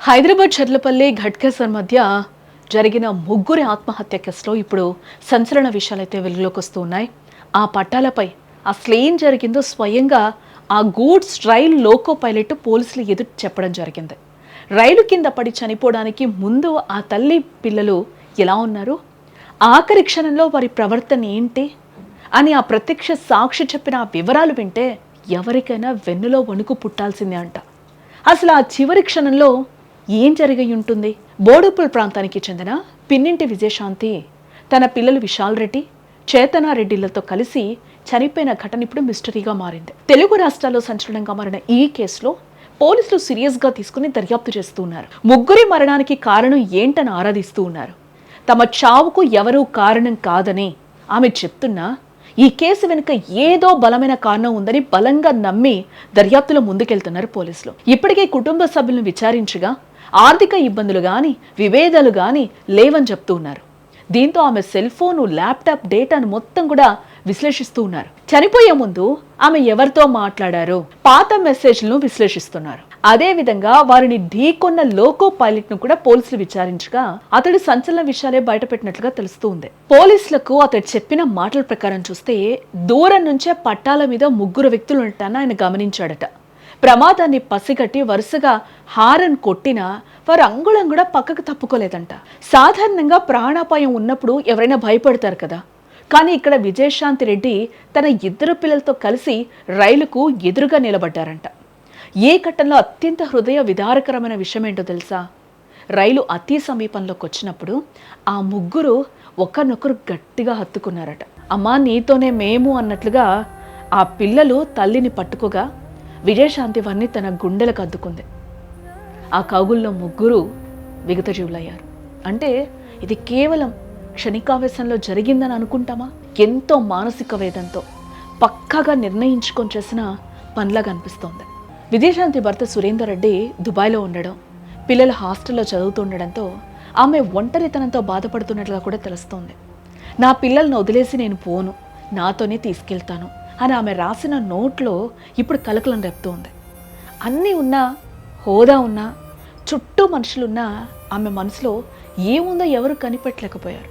హైదరాబాద్ చర్లపల్లి ఘట్కేసర్ మధ్య జరిగిన ముగ్గురి ఆత్మహత్య కేసులో ఇప్పుడు సంచలన విషయాలైతే వెలుగులోకి వస్తూ ఉన్నాయి. ఆ పట్టాలపై అసలేం జరిగిందో స్వయంగా ఆ గూడ్స్ రైల్ లోకో పైలట్ పోలీసులు ఎదురు చెప్పడం జరిగింది. రైలు కింద పడి చనిపోవడానికి ముందు ఆ తల్లి పిల్లలు ఎలా ఉన్నారు, ఆఖరి క్షణంలో వారి ప్రవర్తన ఏంటి అని ఆ ప్రత్యక్ష సాక్షి చెప్పిన ఆ వివరాలు వింటే ఎవరికైనా వెన్నులో వణుకు పుట్టాల్సిందే అంట. అసలు ఆ చివరి క్షణంలో ఏం జరిగి ఉంటుంది? బోడుపుల్ ప్రాంతానికి చెందిన పిన్నింటి విజయశాంతి తన పిల్లలు విశాల్ రెడ్డి, చేతనారెడ్డిలతో కలిసి చనిపోయిన ఘటన ఇప్పుడు మిస్టరీగా మారింది. తెలుగు రాష్ట్రాల్లో సంచలనంగా మారిన ఈ కేసులో పోలీసులు సీరియస్గా తీసుకుని దర్యాప్తు చేస్తూ ఉన్నారు. ముగ్గురి మరణానికి కారణం ఏంటని ఆరాధిస్తూ ఉన్నారు. తమ చావుకు ఎవరూ కారణం కాదని ఆమె చెప్తున్నా ఈ కేసు వెనుక ఏదో బలమైన కారణం ఉందని బలంగా నమ్మి దర్యాప్తులో ముందుకెళ్తున్నారు పోలీసులు. ఇప్పటికే కుటుంబ సభ్యులను విచారించగా ఆర్థిక ఇబ్బందులు గాని విభేదాలు గాని లేవని చెప్తూ ఉన్నారు. దీంతో ఆమె సెల్ ఫోను, ల్యాప్టాప్ డేటాను మొత్తం కూడా విశ్లేషిస్తూ ఉన్నారు. చనిపోయే ముందు ఆమె ఎవరితో మాట్లాడారో పాత మెసేజ్లను విశ్లేషిస్తున్నారు. అదే విధంగా వారిని ఢీకొన్న లోకో పైలట్ ను కూడా పోలీసులు విచారించగా అతడు సంచలన విషయాలే బయటపెట్టినట్లుగా తెలుస్తూ ఉంది. పోలీసులకు అతడు చెప్పిన మాటల ప్రకారం చూస్తే దూరం నుంచే పట్టాల మీద ముగ్గురు వ్యక్తులు ఉంటారని ఆయన గమనించాడట. ప్రమాదాన్ని పసిగట్టి వరుసగా హారన్ కొట్టినా వారు అంగుళం కూడా పక్కకు తప్పుకోలేదంట. సాధారణంగా ప్రాణాపాయం ఉన్నప్పుడు ఎవరైనా భయపడతారు కదా, కానీ ఇక్కడ విజయశాంతి రెడ్డి తన ఇద్దరు పిల్లలతో కలిసి రైలుకు ఎదురుగా నిలబడ్డారంట. ఏ ఘట్టంలో అత్యంత హృదయ విదారకరమైన విషయం ఏంటో తెలుసా? రైలు అతి సమీపంలోకి వచ్చినప్పుడు ఆ ముగ్గురు ఒకరినొకరు గట్టిగా హత్తుకున్నారట. అమ్మా నీతోనే మేము అన్నట్లుగా ఆ పిల్లలు తల్లిని పట్టుకోగా విజయశాంతి వారిని తన గుండెలకు అద్దుకుంది. ఆ కౌగుల్లో ముగ్గురు విగతజీవులయ్యారు. అంటే ఇది కేవలం క్షణికావేశంలో జరిగిందని అనుకుంటామా? ఎంతో మానసిక వేదంతో పక్కాగా నిర్ణయించుకొని చేసిన పనిలాగా అనిపిస్తోంది. విజయశాంతి భర్త సురేందర్ రెడ్డి దుబాయ్లో ఉండడం, పిల్లల హాస్టల్లో చదువుతుండడంతో ఆమె ఒంటరితనంతో బాధపడుతున్నట్లుగా కూడా తెలుస్తోంది. నా పిల్లలను వదిలేసి నేను పోను, నాతోనే తీసుకెళ్తాను అని ఆమె రాసిన నోట్లో ఇప్పుడు కలకలం రేపుతోంది. అన్నీ ఉన్నా, హోదా ఉన్నా, చుట్టూ మనుషులున్నా ఆమె మనసులో ఏముందో ఎవరు కనిపెట్టలేకపోయారు.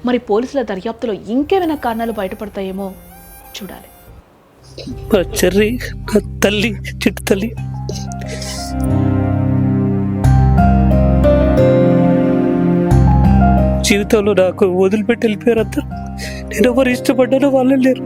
మరి పోలీసుల దర్యాప్తులో ఇంకేమైనా కారణాలు బయటపడతాయేమో చూడాలి. చెర్రి తల్లి, చిట్టు తల్లి, జీవితంలో నాకు వదిలిపెట్టి వెళ్ళిపోయారు అందరు. నేను ఎవరు ఇష్టపడ్డానో వాళ్ళు లేరు.